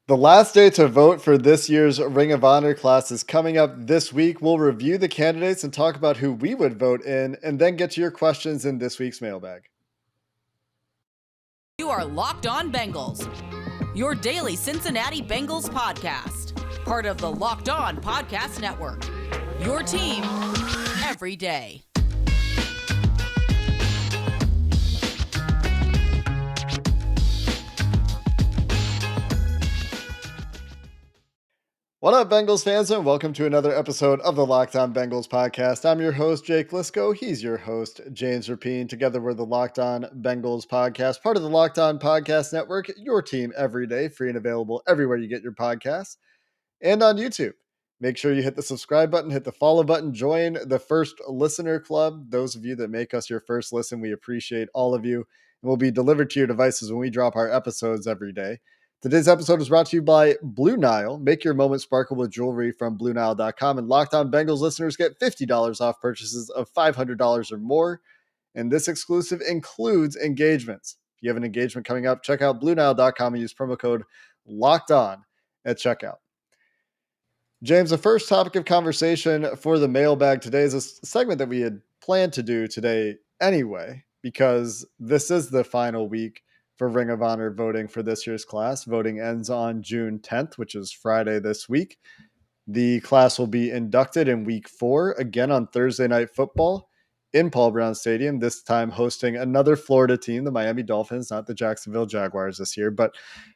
The last day to vote for this year's Ring of Honor class is coming up this week. We'll review the candidates and talk about who we would vote in, and then get to your questions in this week's mailbag. You are Locked On Bengals, your daily Cincinnati Bengals podcast, part of the Locked On Podcast Network, your team every day. What up, Bengals fans, and welcome to another episode of the Locked On Bengals podcast. I'm your host, Jake Liscow. He's your host, James Rapien. Together, we're the Locked On Bengals podcast, part of the Locked On Podcast Network, your team every day, free and available everywhere you get your podcasts, and on YouTube. Make sure you hit the subscribe button, hit the follow button, join the First Listener Club. Those of you that make us your first listen, we appreciate all of you, and will be delivered to your devices when we drop our episodes every day. Today's episode is brought to you by Blue Nile. Make your moment sparkle with jewelry from BlueNile.com, and Locked On Bengals listeners get $50 off purchases of $500 or more. And this exclusive includes engagements. If you have an engagement coming up, check out BlueNile.com and use promo code LOCKEDON at checkout. James, the first topic of conversation for the mailbag today is a segment that we had planned to do today anyway, because this is the final week for Ring of Honor voting for this year's class. Voting ends on June 10th, which is Friday this week. The class will be inducted in week 4, again on Thursday Night Football in Paul Brown Stadium, this time hosting another Florida team, the Miami Dolphins, not the Jacksonville Jaguars this year. But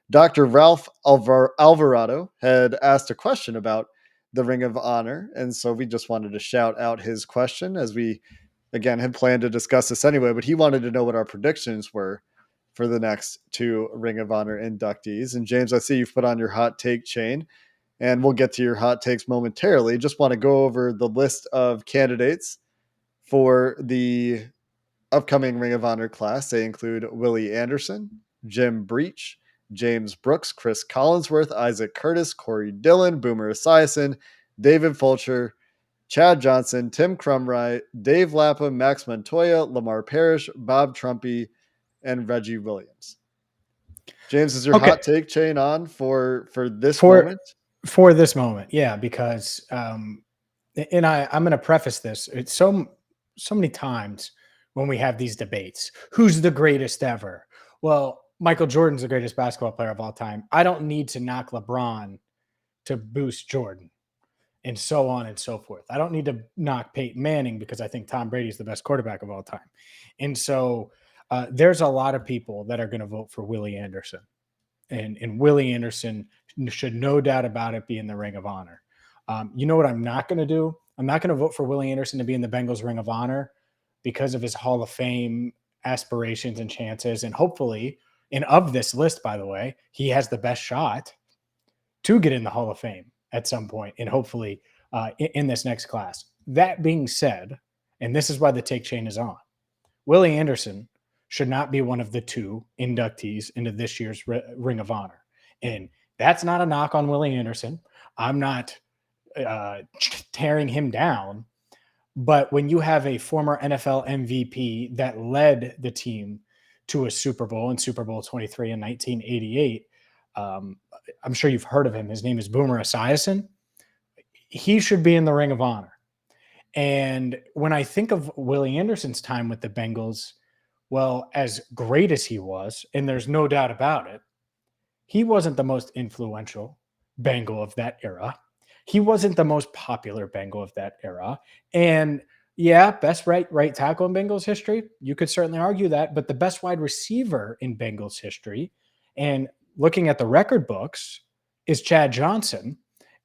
Dr. Ralph Alvarado had asked a question about the Ring of Honor, and so we just wanted to shout out his question, as we, again, had planned to discuss this anyway, but he wanted to know what our predictions were for the next 2 Ring of Honor inductees. And James, I see you've put on your hot take chain, and we'll get to your hot takes momentarily. Just want to go over the list of candidates for the upcoming Ring of Honor class. They include Willie Anderson, Jim Breach, James Brooks, Chris Collinsworth, Isaac Curtis, Corey Dillon, Boomer Esiason, David Fulcher, Chad Johnson, Tim Crumry, Dave Lapham, Max Montoya, Lamar Parrish, Bob Trumpy, and Reggie Williams. James, is your hot take chain on for this moment? For this moment, yeah, because and I'm going to preface this. It's so many times when we have these debates, who's the greatest ever? Well, Michael Jordan's the greatest basketball player of all time. I don't need to knock LeBron to boost Jordan, and so on and so forth. I don't need to knock Peyton Manning because I think Tom Brady's the best quarterback of all time. And so there's a lot of people that are going to vote for Willie Anderson. And Willie Anderson should, no doubt about it, be in the Ring of Honor. You know what I'm not going to do? I'm not going to vote for Willie Anderson to be in the Bengals Ring of Honor because of his Hall of Fame aspirations and chances. And hopefully, and of this list, by the way, he has the best shot to get in the Hall of Fame at some point, and hopefully in this next class. That being said, and this is why the take chain is on, Willie Anderson should not be one of the 2 inductees into this year's Ring of Honor. And that's not a knock on Willie Anderson. I'm not tearing him down. But when you have a former NFL MVP that led the team to a Super Bowl in Super Bowl 23 in 1988, I'm sure you've heard of him. His name is Boomer Esiason. He should be in the Ring of Honor. And when I think of Willie Anderson's time with the Bengals, well, as great as he was, and there's no doubt about it, he wasn't the most influential Bengal of that era. He wasn't the most popular Bengal of that era. And yeah, best right tackle in Bengals history. You could certainly argue that, but the best wide receiver in Bengals history, and looking at the record books, is Chad Johnson.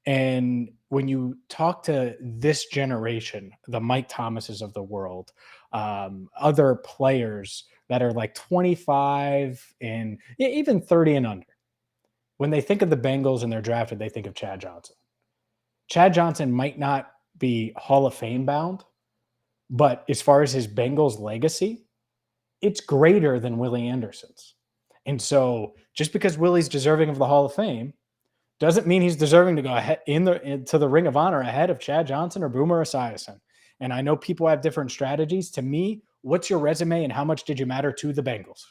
And when you talk to this generation, the Mike Thomases of the world, other players that are like 25 and even 30 and under, when they think of the Bengals and they're drafted, they think of Chad Johnson. Chad Johnson might not be Hall of Fame bound, but as far as his Bengals legacy, it's greater than Willie Anderson's. And so just because Willie's deserving of the Hall of Fame doesn't mean he's deserving to go ahead into the Ring of Honor ahead of Chad Johnson or Boomer Esiason. And I know people have different strategies. To me, what's your resume and how much did you matter to the Bengals?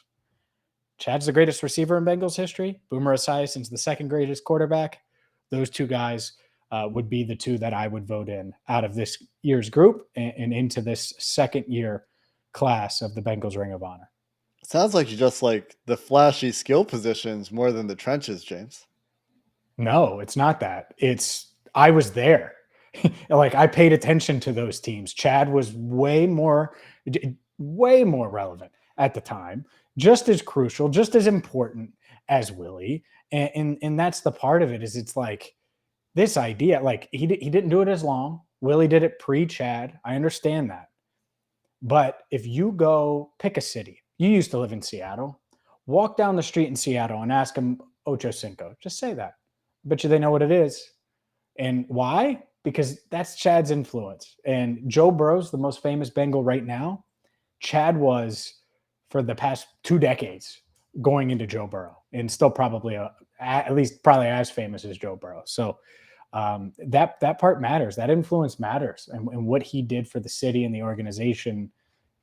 Chad's the greatest receiver in Bengals history. Boomer Esiason's the second greatest quarterback. Those two guys would be the two that I would vote in out of this year's group and into this second year class of the Bengals Ring of Honor. Sounds like you just like the flashy skill positions more than the trenches, James. No, it's not that. I was there. Like, I paid attention to those teams. Chad was way more relevant at the time, just as crucial, just as important as Willie. And that's the part of it, is it's like this idea, like he didn't do it as long. Willie did it pre-Chad. I understand that. But if you go pick a city, you used to live in Seattle, walk down the street in Seattle and ask them Ocho Cinco. Just say that. Bet you they know what it is. And why? Because that's Chad's influence. And Joe Burrow's the most famous Bengal right now. Chad was for the past 2 decades going into Joe Burrow, and still probably at least probably as famous as Joe Burrow. So that part matters. That influence matters. And what he did for the city and the organization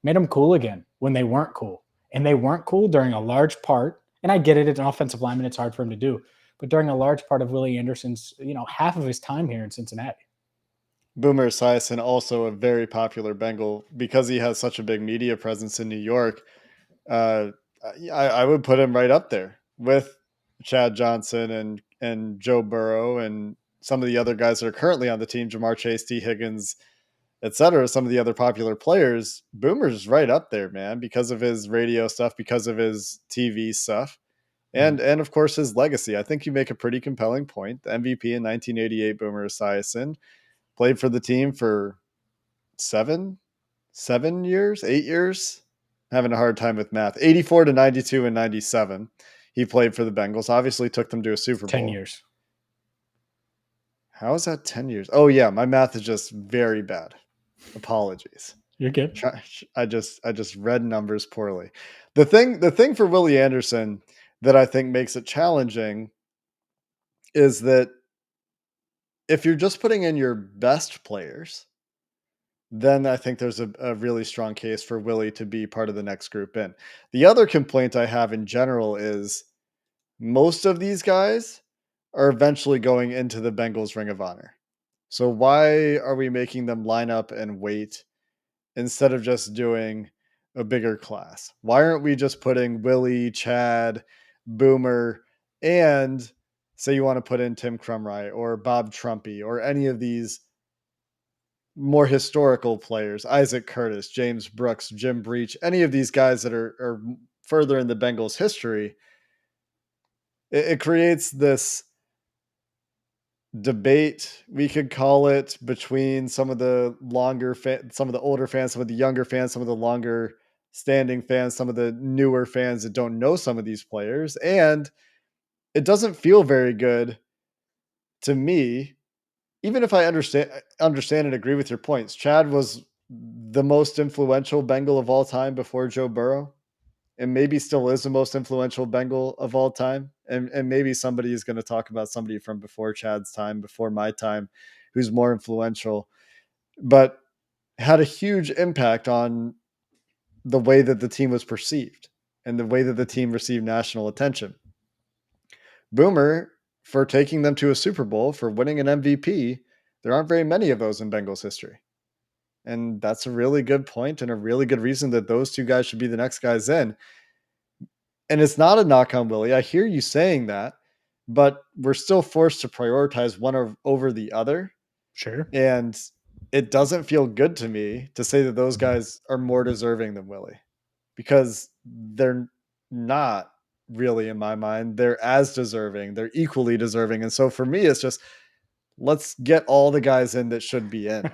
made them cool again when they weren't cool. And they weren't cool during a large part. And I get it. It's an offensive lineman. It's hard for him to do. But during a large part of Willie Anderson's, half of his time here in Cincinnati. Boomer Esiason, also a very popular Bengal because he has such a big media presence in New York. I would put him right up there with Chad Johnson and Joe Burrow and some of the other guys that are currently on the team, Jamar Chase, Tee Higgins, etc. Some of the other popular players. Boomer's right up there, man, because of his radio stuff, because of his TV stuff. And of course his legacy. I think you make a pretty compelling point. The MVP in 1988, Boomer Esiason, played for the team for 8 years. Having a hard time with math. 84 to 92 and 97. He played for the Bengals. Obviously took them to a Super Bowl. 10 years. How is that 10 years? Oh yeah, my math is just very bad. Apologies. You're good. I just read numbers poorly. The thing for Willie Anderson that I think makes it challenging is that if you're just putting in your best players, then I think there's a really strong case for Willie to be part of the next group in. The other complaint I have in general is most of these guys are eventually going into the Bengals Ring of Honor. So why are we making them line up and wait instead of just doing a bigger class? Why aren't we just putting Willie, Chad, Boomer, and say you want to put in Tim Krumrie or Bob Trumpy or any of these more historical players, Isaac Curtis, James Brooks, Jim Breach, any of these guys that are further in the Bengals history? It creates this debate, we could call it, between some of the some of the older fans, some of the younger fans, some of the longer standing fans, some of the newer fans that don't know some of these players. And it doesn't feel very good to me, even if I understand and agree with your points. Chad was the most influential Bengal of all time before Joe Burrow, and maybe still is the most influential Bengal of all time. And maybe somebody is going to talk about somebody from before Chad's time, before my time, who's more influential, but had a huge impact on the way that the team was perceived and the way that the team received national attention. Boomer, for taking them to a Super Bowl, for winning an MVP, there aren't very many of those in Bengals history. And that's a really good point and a really good reason that those two guys should be the next guys in. And it's not a knock on Willie. I hear you saying that, but we're still forced to prioritize one over the other. Sure. And it doesn't feel good to me to say that those guys are more deserving than Willie, because they're not really, in my mind. They're as deserving. They're equally deserving. And so for me, it's just, let's get all the guys in that should be in.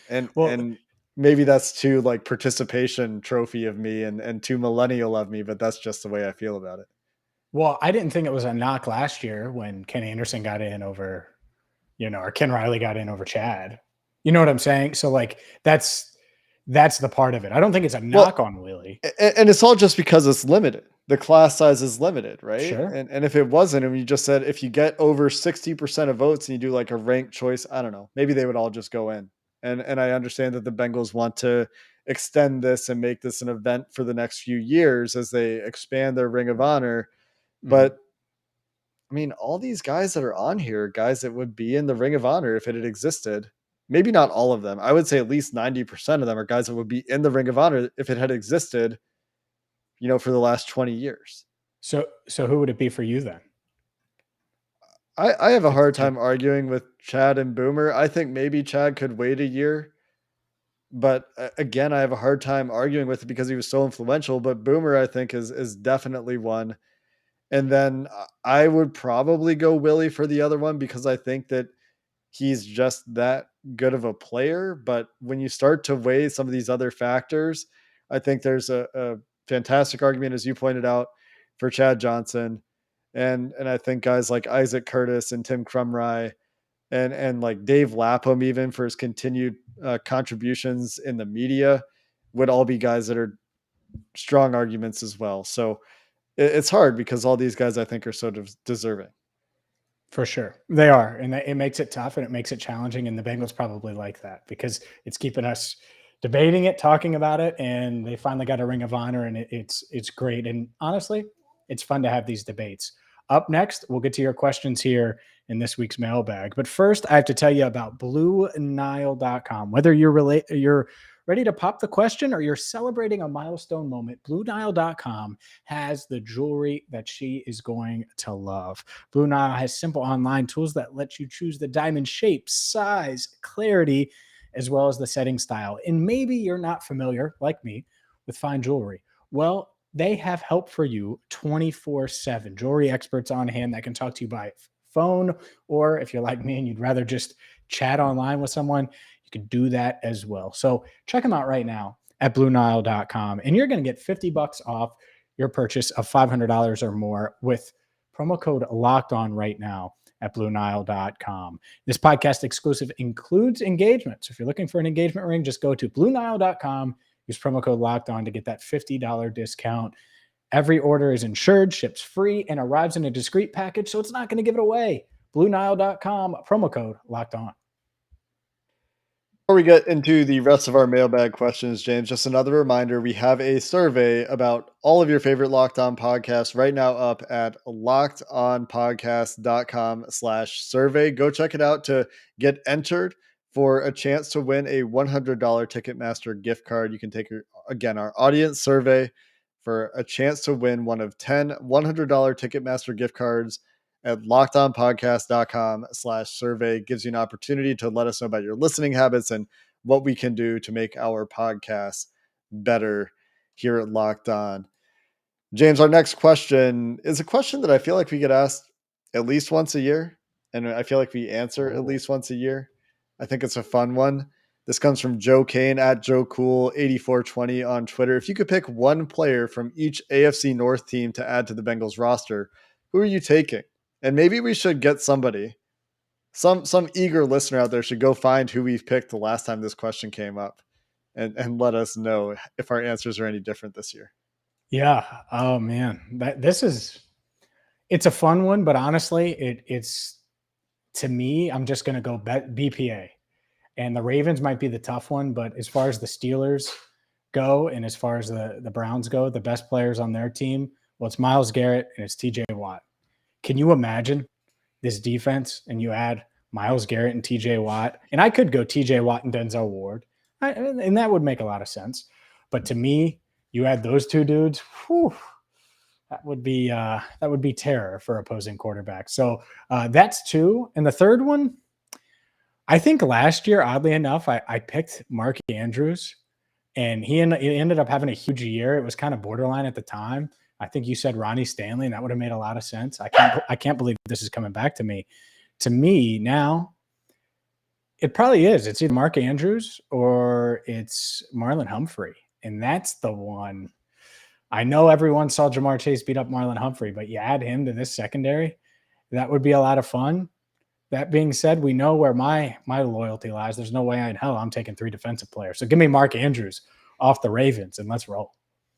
And maybe that's too like participation trophy of me and too millennial of me, but that's just the way I feel about it. Well, I didn't think it was a knock last year when Ken Anderson got in over, or Ken Riley got in over Chad. You know what I'm saying? So like, that's the part of it. I don't think it's a knock on Willie. And it's all just because it's limited. The class size is limited, right? Sure. And if it wasn't, and you just said, if you get over 60% of votes and you do like a ranked choice, I don't know, maybe they would all just go in. And I understand that the Bengals want to extend this and make this an event for the next few years as they expand their Ring of Honor. But I mean, all these guys that are on here, guys that would be in the Ring of Honor if it had existed. Maybe not all of them. I would say at least 90% of them are guys that would be in the Ring of Honor if it had existed, for the last 20 years. So who would it be for you then? I have a If it's hard two. time arguing with Chad and Boomer. I think maybe Chad could wait a year, but again, I have a hard time arguing with it because he was so influential. But Boomer, I think, is definitely one. And then I would probably go Willie for the other one because I think that he's just that good of a player. But when you start to weigh some of these other factors, I think there's a fantastic argument, as you pointed out, for Chad Johnson. And I think guys like Isaac Curtis and Tim Krumrie and like Dave Lapham, even for his continued contributions in the media, would all be guys that are strong arguments as well. So it's hard because all these guys I think are so deserving. For sure. They are. And it makes it tough and it makes it challenging. And the Bengals probably like that because it's keeping us debating it, talking about it. And they finally got a Ring of Honor and it's great. And honestly, it's fun to have these debates. Up next, we'll get to your questions here in this week's mailbag. But first, I have to tell you about BlueNile.com. Whether you're ready to pop the question or you're celebrating a milestone moment, BlueNile.com has the jewelry that she is going to love. Blue Nile has simple online tools that let you choose the diamond shape, size, clarity, as well as the setting style. And maybe you're not familiar, like me, with fine jewelry. Well, they have help for you 24/7. Jewelry experts on hand that can talk to you by phone, or if you're like me and you'd rather just chat online with someone, you can do that as well. So check them out right now at BlueNile.com, and you're going to get $50 off your purchase of $500 or more with promo code Locked On right now at BlueNile.com. This podcast exclusive includes engagement. So if you're looking for an engagement ring, just go to BlueNile.com. Use promo code Locked On to get that $50 discount. Every order is insured, ships free, and arrives in a discreet package, so it's not going to give it away. BlueNile.com, promo code Locked On. Before we get into the rest of our mailbag questions, James, just another reminder, we have a survey about all of your favorite Locked On podcasts right now up at lockedonpodcast.com/survey. Go check it out to get entered for a chance to win a $100 Ticketmaster gift card. You can take, our audience survey for a chance to win one of 10 $100 Ticketmaster gift cards at lockedonpodcast.com/survey. Gives you an opportunity to let us know about your listening habits and what we can do to make our podcast better here at Locked On. James, our next question is a question that I feel like we get asked at least once a year, and I feel like we answer at least once a year. I think it's a fun one. This comes from Joe Kane at JoeCool8420 on Twitter. If you could pick one player from each AFC North team to add to the Bengals roster, who are you taking? And maybe we should get somebody, some eager listener out there should go find who we've picked the last time this question came up and let us know if our answers are any different this year. Yeah. Oh man, it's a fun one, but honestly, it's to me, I'm just going to go BPA. And the Ravens might be the tough one, but as far as the Steelers go and as far as the Browns go, the best players on their team, well, it's Myles Garrett and it's TJ Watt. Can you imagine this defense and you add Myles Garrett and TJ Watt? And I could go TJ Watt and Denzel Ward, and that would make a lot of sense. But to me, you add those two dudes, whew, that would be terror for opposing quarterbacks. So that's two. And the third one, I think last year, oddly enough, I picked Mark Andrews, and he ended up having a huge year. It was kind of borderline at the time. I think you said Ronnie Stanley, and that would have made a lot of sense. I can't believe this is coming back to me. To me now, it probably is. It's either Mark Andrews or it's Marlon Humphrey, and that's the one. I know everyone saw Jamar Chase beat up Marlon Humphrey, but you add him to this secondary, that would be a lot of fun. That being said, we know where my loyalty lies. There's no way in hell I'm taking three defensive players. So give me Mark Andrews off the Ravens, and let's roll.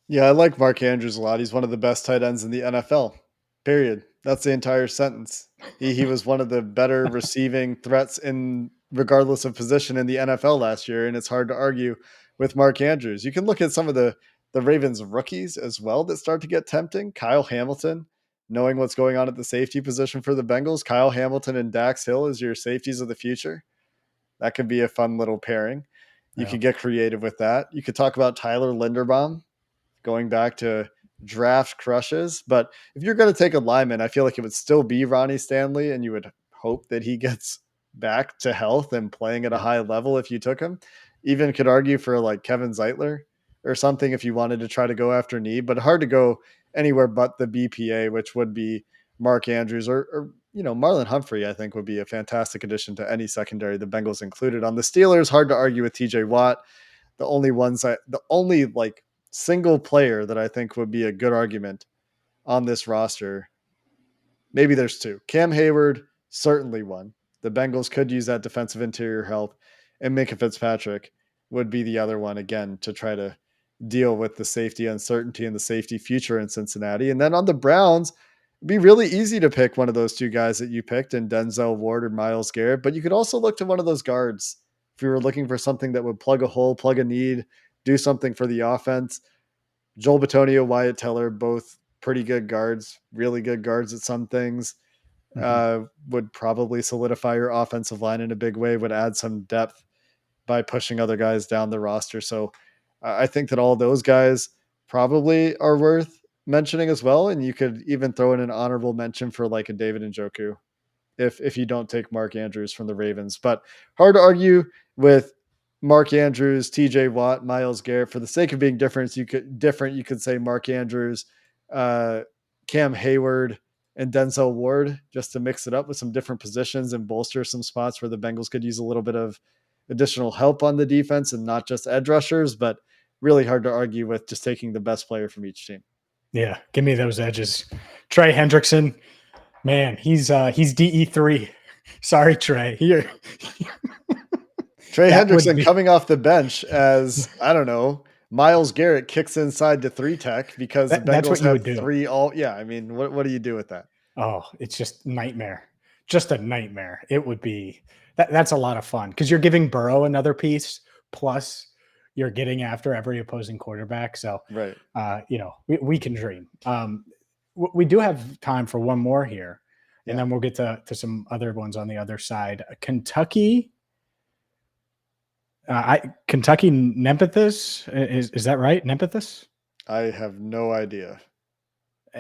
Yeah, I like Mark Andrews a lot. He's one of the best tight ends in the NFL, period. That's the entire sentence. He was one of the better receiving threats in regardless of position in the NFL last year, and it's hard to argue with Mark Andrews. You can look at some of the Ravens rookies as well that start to get tempting. Kyle Hamilton, knowing what's going on at the safety position for the Bengals. Kyle Hamilton and Dax Hill as your safeties of the future. That could be a fun little pairing. You could get creative with that. You could talk about Tyler Linderbaum, going back to draft crushes. But if you're going to take a lineman, I feel like it would still be Ronnie Stanley, and you would hope that he gets back to health and playing at a high level if you took him. Even could argue for like Kevin Zeitler or something if you wanted to try to go after need, but hard to go anywhere but the BPA, which would be Mark Andrews or Marlon Humphrey, I think would be a fantastic addition to any secondary, the Bengals included. On the Steelers, hard to argue with TJ Watt. The only like single player that I think would be a good argument on this roster. Maybe there's two. Cam Hayward, certainly one. The Bengals could use that defensive interior help, and Minkah Fitzpatrick would be the other one, again, to try to deal with the safety uncertainty and the safety future in Cincinnati. And then on the Browns, it'd be really easy to pick one of those two guys that you picked in Denzel Ward or Myles Garrett, but you could also look to one of those guards if you were looking for something that would plug a hole, plug a need, do something for the offense. Joel Bitonio, Wyatt Teller, both pretty good guards, really good guards at some things. Would probably solidify your offensive line in a big way, would add some depth by pushing other guys down the roster. So I think that all those guys probably are worth mentioning as well. And you could even throw in an honorable mention for like a David Njoku if you don't take Mark Andrews from the Ravens. But hard to argue with Mark Andrews, TJ Watt, Myles Garrett. For the sake of being different, you could say Mark Andrews, Cam Hayward, and Denzel Ward, just to mix it up with some different positions and bolster some spots where the Bengals could use a little bit of additional help on the defense and not just edge rushers, but really hard to argue with just taking the best player from each team. Yeah, give me those edges. Trey Hendrickson, man, he's DE3. Sorry, Trey. Here. Trey Hendrickson coming off the bench as, I don't know, Myles Garrett kicks inside to 3-tech because the Bengals have three all. Yeah, I mean, what do you do with that? Oh, it's just nightmare. Just a nightmare. It would be that's a lot of fun because you're giving Burrow another piece, plus you're getting after every opposing quarterback. So, right. We can dream. We do have time for one more here, and then we'll get to some other ones on the other side. Kentucky. Kentucky Nepenthes, is that right? Nepenthes? I have no idea.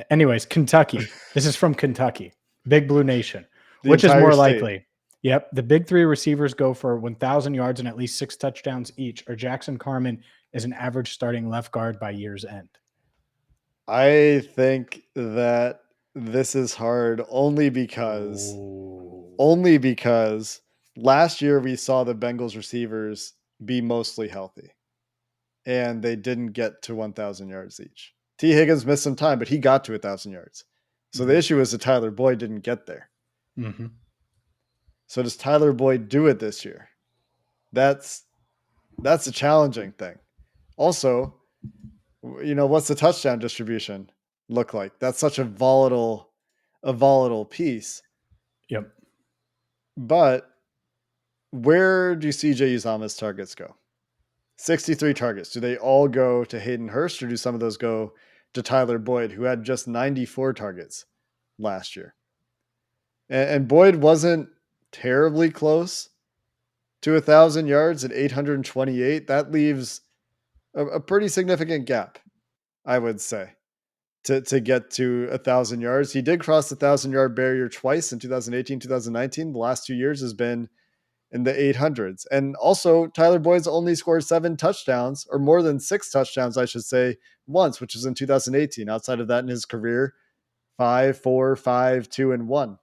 Anyways, Kentucky. This is from Kentucky. Big Blue Nation. Which is more likely? Yep. The big three receivers go for 1,000 yards and at least 6 touchdowns each, or Jackson Carman is an average starting left guard by year's end. I think that this is hard only because last year we saw the Bengals receivers be mostly healthy and they didn't get to 1,000 yards each. Tee Higgins missed some time, but he got to 1,000 yards. So the issue is that Tyler Boyd didn't get there. So does Tyler Boyd do it this year? That's a challenging thing. Also, what's the touchdown distribution look like? That's such a volatile piece. Yep. But where do CJ Uzomah's targets go? 63 targets. Do they all go to Hayden Hurst, or do some of those go to Tyler Boyd, who had just 94 targets last year? And Boyd wasn't terribly close to 1,000 yards at 828. That leaves a pretty significant gap, I would say, to get to 1,000 yards. He did cross the 1,000-yard barrier twice in 2018, 2019. The last 2 years has been in the 800s. And also, Tyler Boyd's only scored 7 touchdowns, or more than 6 touchdowns, I should say, once, which was in 2018. Outside of that in his career, 5, 4, 5, 2, and 1.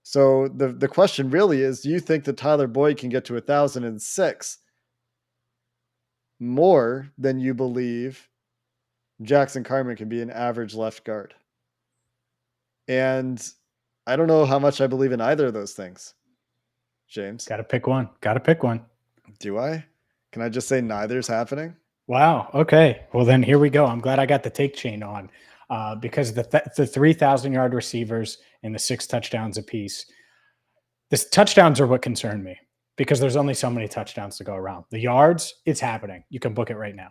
So the question really is, do you think that Tyler Boyd can get to 1,006 more than you believe Jackson Carman can be an average left guard? And I don't know how much I believe in either of those things, James. Got to pick one. Do I? Can I just say neither's happening? Wow. Okay. Well, then here we go. I'm glad I got the take chain on because the 3,000-yard receivers and the 6 touchdowns apiece. The touchdowns are what concern me. because there's only so many touchdowns to go around. The yards, it's happening. You can book it right now.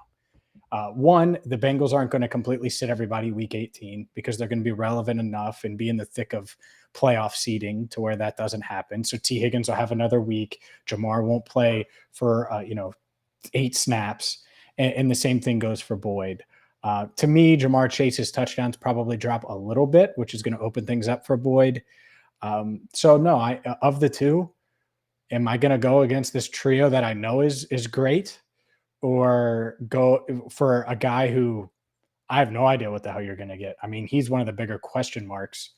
One, the Bengals aren't going to completely sit everybody week 18 because they're going to be relevant enough and be in the thick of playoff seeding to where that doesn't happen. So Tee Higgins will have another week. Jamar won't play for 8 snaps, and the same thing goes for Boyd. To me, Jamar Chase's touchdowns probably drop a little bit, which is going to open things up for Boyd. So no, of the two, am I going to go against this trio that I know is great, or go for a guy who I have no idea what the hell you're going to get? I mean, he's one of the bigger question marks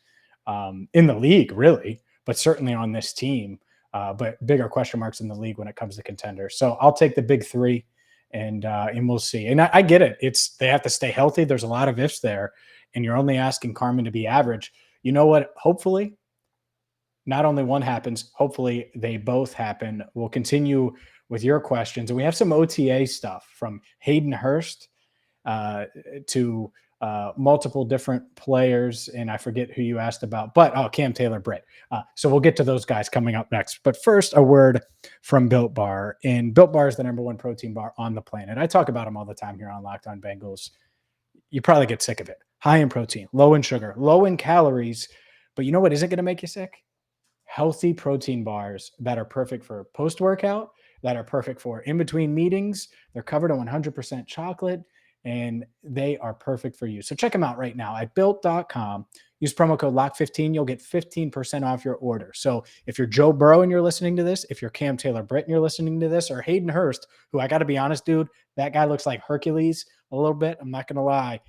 in the league, really, but certainly on this team. But bigger question marks in the league when it comes to contenders. So I'll take the big three, and we'll see. And I get it. They have to stay healthy. There's a lot of ifs there, and you're only asking Carmen to be average. You know what? Hopefully, not only one happens, hopefully they both happen. We'll continue with your questions. And we have some OTA stuff from Hayden Hurst to multiple different players. And I forget who you asked about, but Cam Taylor-Britt. So we'll get to those guys coming up next. But first, a word from Built Bar. And Built Bar is the number one protein bar on the planet. I talk about them all the time here on Locked On Bengals. You probably get sick of it. High in protein, low in sugar, low in calories. But you know what isn't going to make you sick? Healthy protein bars that are perfect for post-workout, that are perfect for in between meetings. They're covered in 100% chocolate, and they are perfect for you. So check them out right now at built.com. Use promo code LOCK15. You'll get 15% off your order. So if you're Joe Burrow and you're listening to this, if you're Cam Taylor-Britt and you're listening to this, or Hayden Hurst, who I got to be honest, dude, that guy looks like Hercules a little bit. I'm not going to lie.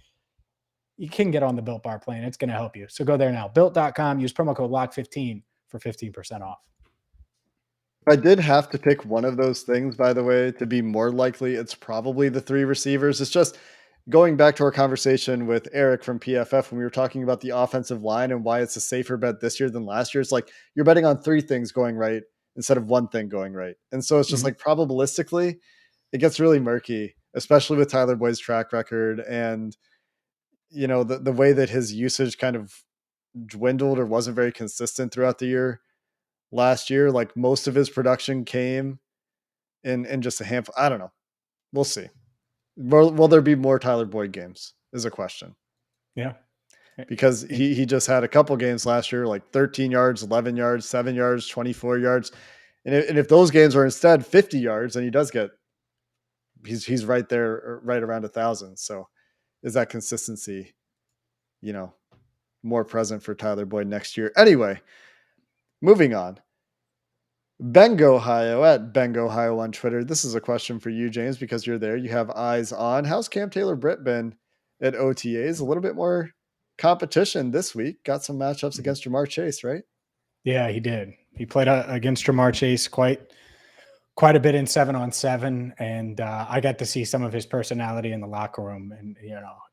You can get on the Built Bar plan. It's going to help you. So go there now. Built.com. Use promo code LOCK15 for 15% off. If I did have to pick one of those things, by the way, to be more likely, it's probably the 3 receivers. It's just going back to our conversation with Eric from PFF when we were talking about the offensive line and why it's a safer bet this year than last year. It's like you're betting on 3 things going right instead of one thing going right. And so it's just like probabilistically, it gets really murky, especially with Tyler Boyd's track record and the way that his usage kind of dwindled or wasn't very consistent throughout the year. Last year, like most of his production came in just a handful. I don't know. We'll see. Will there be more Tyler Boyd games is a question. Yeah. Because he just had a couple games last year, like 13 yards, 11 yards, 7 yards, 24 yards. And if those games are instead 50 yards, then he's right there, right around 1,000. So is that consistency, more present for Tyler Boyd next year? Anyway, moving on. Bengo Ohio at Bengo Ohio on Twitter. This is a question for you, James, because you're there. You have eyes on. How's Cam Taylor-Britt been at OTAs? A little bit more competition this week. Got some matchups against Jamar Chase, right? Yeah, he did. He played against Jamar Chase quite a bit in 7-on-7, and I got to see some of his personality in the locker room. And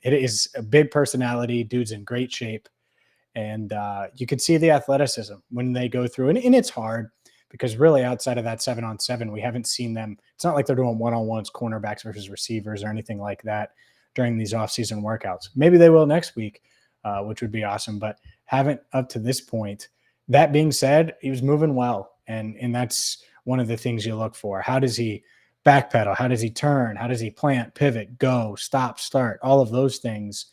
it is a big personality. Dude's in great shape, and you can see the athleticism when they go through. And it's hard because really outside of that 7-on-7, we haven't seen them. It's not like they're doing one-on-ones, cornerbacks versus receivers or anything like that during these off-season workouts. Maybe they will next week, which would be awesome, but haven't up to this point. That being said, he was moving well, and that's one of the things you look for. How does he backpedal? How does he turn? How does he plant, pivot, go, stop, start? All of those things.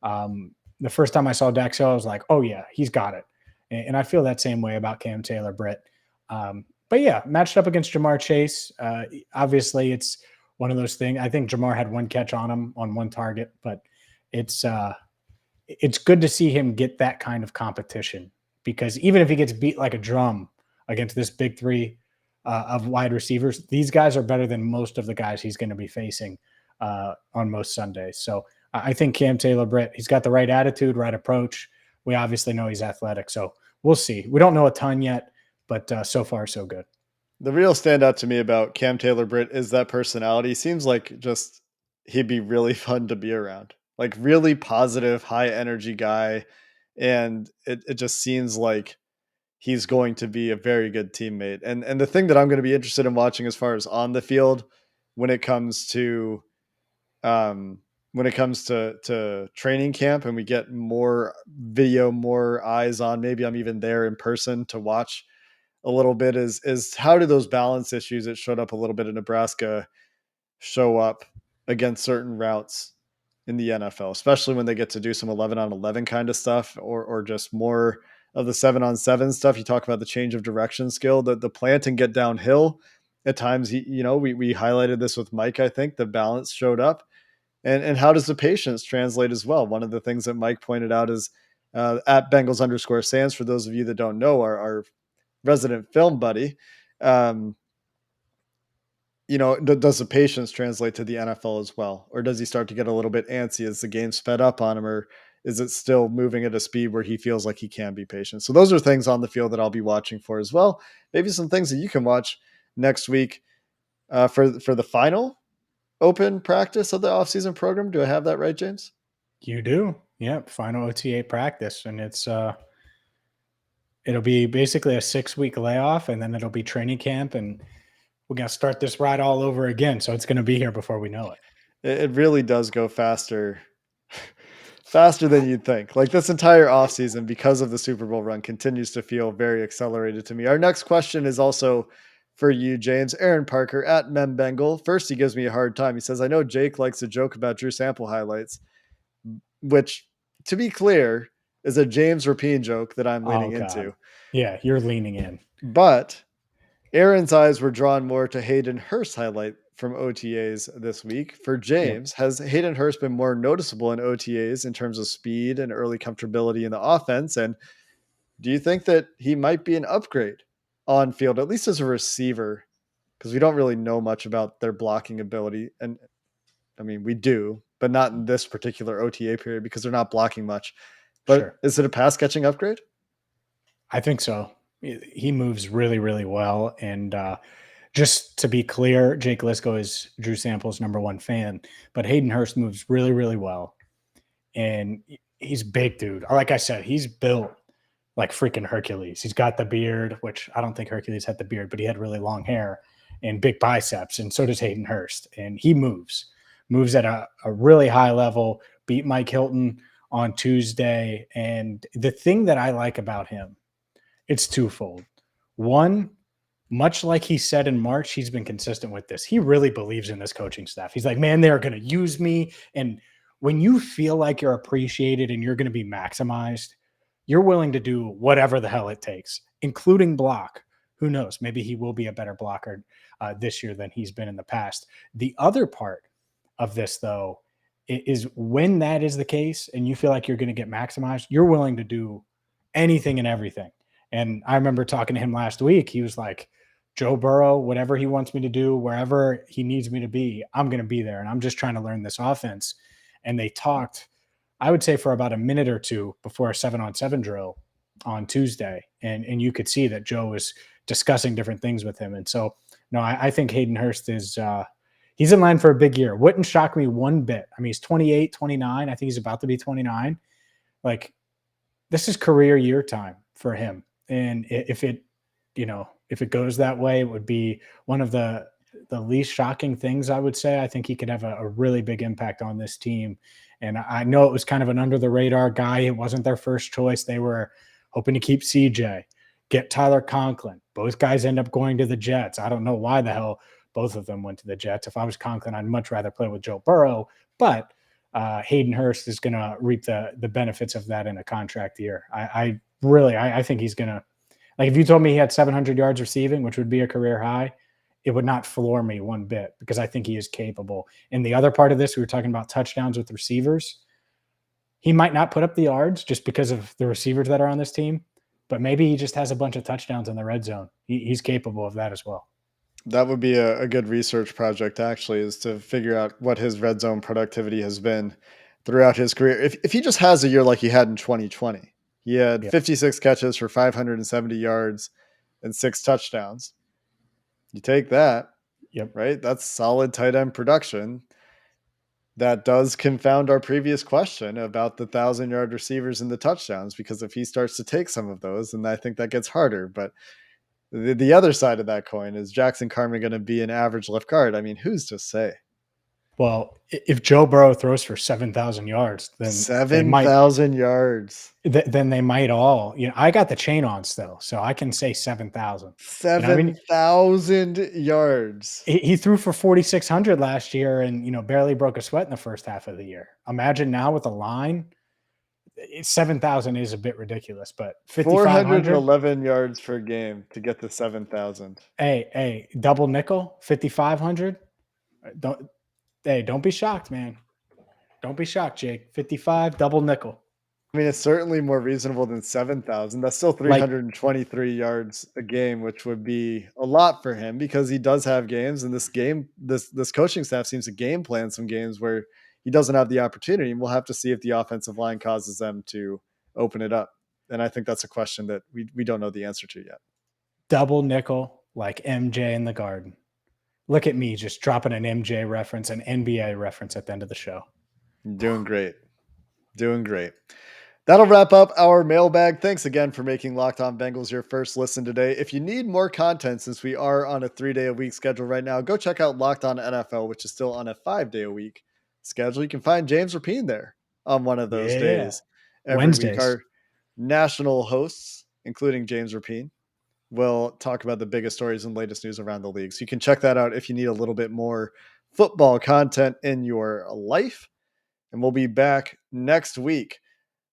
The first time I saw Dax Hill, I was like, oh, yeah, he's got it. And I feel that same way about Cam Taylor-Britt. But yeah, matched up against Jamar Chase. Obviously, it's one of those things. I think Jamar had 1 catch on him on 1 target, but it's good to see him get that kind of competition, because even if he gets beat like a drum against this big 3 of wide receivers, these guys are better than most of the guys he's going to be facing on most Sundays. So I think Cam Taylor-Britt, he's got the right attitude, right approach. We obviously know he's athletic, so we'll see. We don't know a ton yet, but so far, so good. The real standout to me about Cam Taylor-Britt is that personality. Seems like just he'd be really fun to be around. Like really positive, high energy guy. And it just seems like he's going to be a very good teammate. And the thing that I'm going to be interested in watching as far as on the field when it comes to training camp and we get more video, more eyes on, maybe I'm even there in person to watch a little bit is how do those balance issues that showed up a little bit in Nebraska show up against certain routes in the NFL, especially when they get to do some 11 on 11 kind of stuff, or just more of the 7-on-7 stuff. You talk about the change of direction skill, the plant and get downhill at times. We highlighted this with Mike. I think the balance showed up, and how does the patience translate as well? One of the things that Mike pointed out is at Bengals_Sands. For those of you that don't know, our resident film buddy. Does the patience translate to the NFL as well? Or does he start to get a little bit antsy as the game sped up on him? Or is it still moving at a speed where he feels like he can be patient? So those are things on the field that I'll be watching for as well. Maybe some things that you can watch next week for the final open practice of the offseason program. Do I have that right, James? You do. Yep. Final OTA practice. And it'll be basically a 6-week layoff, and then it'll be training camp, and we're going to start this ride all over again. So it's going to be here before we know it. It really does go faster than you'd think. Like this entire offseason, because of the Super Bowl run, continues to feel very accelerated to me. Our next question is also for you, James. Aaron Parker at MemBengal. First, he gives me a hard time. He says, I know Jake likes to joke about Drew Sample highlights, which, to be clear, is a James Rapien joke that I'm leaning into. Yeah, you're leaning in. But Aaron's eyes were drawn more to Hayden Hurst highlight from OTAs this week. For James, has Hayden Hurst been more noticeable in OTAs in terms of speed and early comfortability in the offense? And do you think that he might be an upgrade on field, at least as a receiver? Because we don't really know much about their blocking ability. And I mean, we do, but not in this particular OTA period because they're not blocking much. But Is it a pass catching upgrade? I think so. He moves really, really well. And just to be clear, Jake Liscow is Drew Sample's #1 fan, but Hayden Hurst moves really, really well. And he's big, dude. Like I said, he's built like freaking Hercules. He's got the beard, which I don't think Hercules had the beard, but he had really long hair and big biceps. And so does Hayden Hurst. And he moves at a really high level, beat Mike Hilton on Tuesday. And the thing that I like about him, it's twofold. One, much like he said in March, he's been consistent with this. He really believes in this coaching staff. He's like, man, they're going to use me. And when you feel like you're appreciated and you're going to be maximized, you're willing to do whatever the hell it takes, including block. Who knows? Maybe he will be a better blocker this year than he's been in the past. The other part of this, though, is when that is the case and you feel like you're going to get maximized, you're willing to do anything and everything. And I remember talking to him last week. He was like, Joe Burrow, whatever he wants me to do, wherever he needs me to be, I'm going to be there. And I'm just trying to learn this offense. And they talked, I would say, for about a minute or two before a 7-on-7 drill on Tuesday. And you could see that Joe was discussing different things with him. And so, no, I think Hayden Hurst is he's in line for a big year. Wouldn't shock me one bit. I mean, he's 28, 29. I think he's about to be 29. Like, this is career year time for him. And if it goes that way, it would be one of the least shocking things, I would say. I think he could have a really big impact on this team. And I know it was kind of an under the radar guy. It wasn't their first choice. They were hoping to keep CJ, get Tyler Conklin. Both guys end up going to the Jets. I don't know why the hell both of them went to the Jets. If I was Conklin, I'd much rather play with Joe Burrow. But Hayden Hurst is going to reap the benefits of that in a contract year. I think he's going to, like, if you told me he had 700 yards receiving, which would be a career high, it would not floor me one bit because I think he is capable. And the other part of this, we were talking about touchdowns with receivers. He might not put up the yards just because of the receivers that are on this team, but maybe he just has a bunch of touchdowns in the red zone. He's capable of that as well. That would be a good research project, actually, is to figure out what his red zone productivity has been throughout his career. If he just has a year like he had in 2020, he had 56 catches for 570 yards and 6 touchdowns. You take that, right? That's solid tight end production. That does confound our previous question about the 1,000-yard receivers and the touchdowns, because if he starts to take some of those, then I think that gets harder. But the other side of that coin is Jackson Carman going to be an average left guard? I mean, who's to say? Well, if Joe Burrow throws for 7,000 yards, then they might 7,000 yards. then they might all, I got the chain on still, so I can say 7,000. I mean, 7,000 yards. he threw for 4,600 last year and, barely broke a sweat in the first half of the year. Imagine now with the line, 7,000 is a bit ridiculous, but 5,500. 411 yards per game to get to 7,000. Hey, double nickel, 5,500. Don't be shocked, man. Don't be shocked, Jake. 55 double nickel. I mean, it's certainly more reasonable than 7,000. That's still Like 323 yards a game, which would be a lot for him because he does have games, and this coaching staff seems to game plan some games where he doesn't have the opportunity. And we'll have to see if the offensive line causes them to open it up. And I think that's a question that we don't know the answer to yet. double nickel, like MJ in the Garden. Look at me just dropping an MJ reference, an NBA reference at the end of the show. Doing great. Doing great. That'll wrap up our mailbag. Thanks again for making Locked On Bengals your first listen today. If you need more content, since we are on a 3-day-a-week schedule right now, go check out Locked On NFL, which is still on a 5-day-a-week schedule. You can find James Rapien there on one of those days. Every Wednesdays. week, our national hosts, including James Rapien, will talk about the biggest stories and latest news around the league. So you can check that out if you need a little bit more football content in your life. And we'll be back next week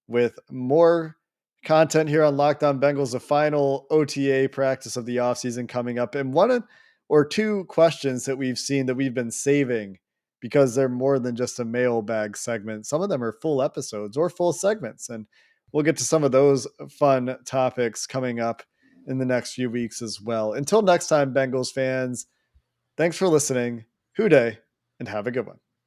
with more content here on Locked On Bengals, the final OTA practice of the offseason coming up. And one or two questions that we've seen that we've been saving because they're more than just a mailbag segment. Some of them are full episodes or full segments. And we'll get to some of those fun topics coming up in the next few weeks as well. Until next time, Bengals fans, thanks for listening. Hoo day, and have a good one.